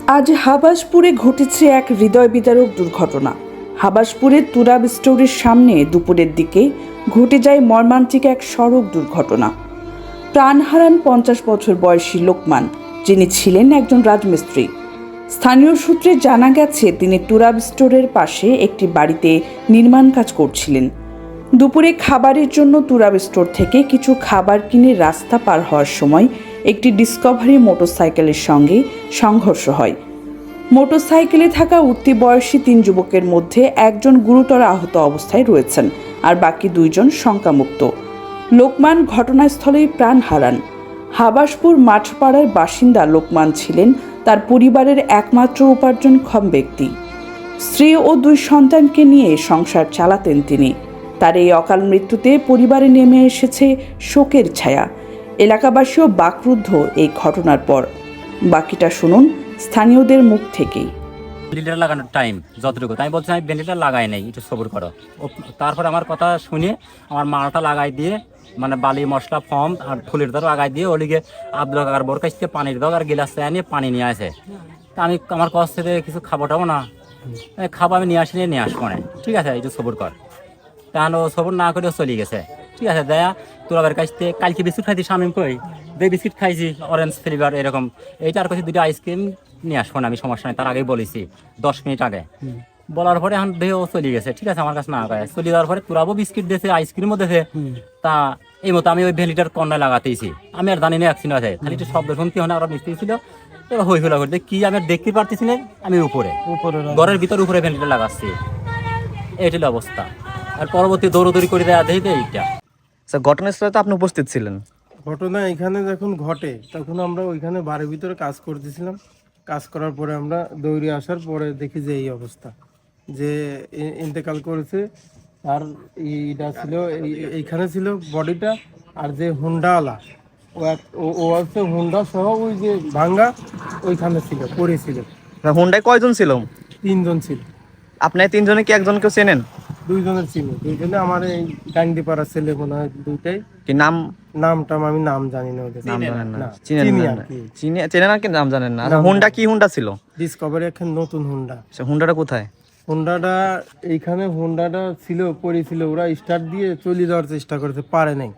আজ হাবাসপুরে ঘটেছে এক হৃদয় বিদারক দুর্ঘটনা। হাবাসপুরের তুরাব স্টোরের সামনে দুপুরের দিকে ঘটে যায় মর্মান্তিক এক সড়ক দুর্ঘটনা। প্রাণ হারান 50 বছর বয়সী লোকমান, যিনি ছিলেন একজন রাজমিস্ত্রি। স্থানীয় সূত্রে জানা গেছে তিনি তুরাব স্টোরের পাশে একটি বাড়িতে নির্মাণ কাজ করছিলেন। দুপুরে খাবারের জন্য তুরাব স্টোর থেকে কিছু খাবার কিনে রাস্তা পার হওয়ার সময় একটি ডিসকভারি মোটরসাইকেলের সঙ্গে সংঘর্ষ হয়। মোটরসাইকেলে থাকা উঠতি বয়সী 3 যুবকের মধ্যে একজন গুরুতর আহত অবস্থায় রয়েছেন, আর বাকি 2 জন শঙ্কামুক্ত। লোকমান ঘটনাস্থলেই প্রাণ হারান। হাবাসপুর মাঠপাড়ার বাসিন্দা লোকমান ছিলেন তার পরিবারের একমাত্র উপার্জনক্ষম ব্যক্তি। স্ত্রী ও 2 সন্তানকে নিয়ে সংসার চালাতেন তিনি। তার এই অকাল মৃত্যুতে পরিবারে নেমে এসেছে শোকের ছায়া। এলাকাবাসীও বাকরুদ্ধ এই ঘটনার পর। বাকিটা শুনুন স্থানীয়দের মুখ থেকেই। ভেন্টিলেটার লাগানোর টাইম যতটুকু আমি বলছি, আমি ভেন্টিলেটার লাগাই নাই, একটু সবুর করো। তারপরে আমার কথা শুনে আমার মালটা লাগাই দিয়ে, মানে বালি মশলা ফর্ম আর ফুলের দর লাগাই দিয়ে ওলিগে আব্দুল কাকার বোর কাছে পানির দর আর গিলাস নিয়ে পানি নিয়ে আসে। তা আমি আমার কাছ থেকে কিছু খাবোটাও না, খাবো আমি নিয়ে আসবো না, ঠিক আছে একটু সবুর কর। তাহলে ও সবুর না করেও চলে গেছে, ঠিক আছে। দেয়া তোরাবের কাছ থেকে কালকে বিস্কুট খাইছি, স্বামী কই যে বিস্কুট খাইছি অরেঞ্জ ফ্লেভার এরকম, এইটার কাছে 2টা আইসক্রিম নিয়ে আসবো না, আমি সমস্যা নেই, তার আগেই বলেছি 10 মিনিট আগে। বলার পরে এখন দেহ চলে গেছে, ঠিক আছে। আমার কাছে না গায়ে চলে যাওয়ার পরে তোরাবো বিস্কিট দিয়েছে, আইসক্রিমও দিয়েছে। তা এই মতো আমি ওই ভেন্টিলেটার কর্নায় লাগাতেইছি। আমি আর জানি না অ্যাক্সিডেন্ট আছে, খালি একটু শব্দ শুনতে হয় না, ওরা মিস্ত্রি ছিল। এবার হই হলা করতে কি আমি দেখতে পারতেছি না, আমি উপরে ঘরের ভিতর উপরে ভেন্টিলেটার লাগাচ্ছি, এইটাই অবস্থা। আর পরবর্তী দৌড়দৌড়ি করে দেওয়া এইটা। স্যার, ঘটনাস্থলে তো আপনি উপস্থিত ছিলেন। ঘটনা এখানে যখন ঘটে তখন আমরা ওইখানে বাড়ির ভিতরে কাজ করতেছিলাম। কাজ করার পরে আমরা দৌড়ে আসার পরে দেখি যে এই অবস্থা, যে ইন্তেকাল করেছে। আর এইটা ছিল এইখানে ছিল বডিটা, আর যে হুন্ডাওয়ালা ও হচ্ছে হুন্ডা সহ ওই যে ভাঙ্গা ওইখানে ছিল, পড়েছিল। হুন্ডায় কয়জন ছিল? 3 জন ছিল। আপনি 3 জনে কি একজনকে চেনেন? 2 জনের ছিল, 2 জনে আমার এই ডাঙ্গিপাড়ার ছেলে মনে হয়, 2টাই। কি নাম? নামটা আমি নাম জানি না ওদের। নাম জানেন না? না, চিনেন চিনি না? আর কি। চেনেন আর কি নাম জানেন না? হুন্ডা কি হুন্ডা ছিল? ডিসকভারি এখন নতুন হুন্ডা। হুন্ডাটা কোথায়? হুন্ডাটা এইখানে হুন্ডাটা ছিল, পড়েছিল। ওরা স্টার্ট দিয়ে চলে যাওয়ার চেষ্টা করেছে, পারে নাই।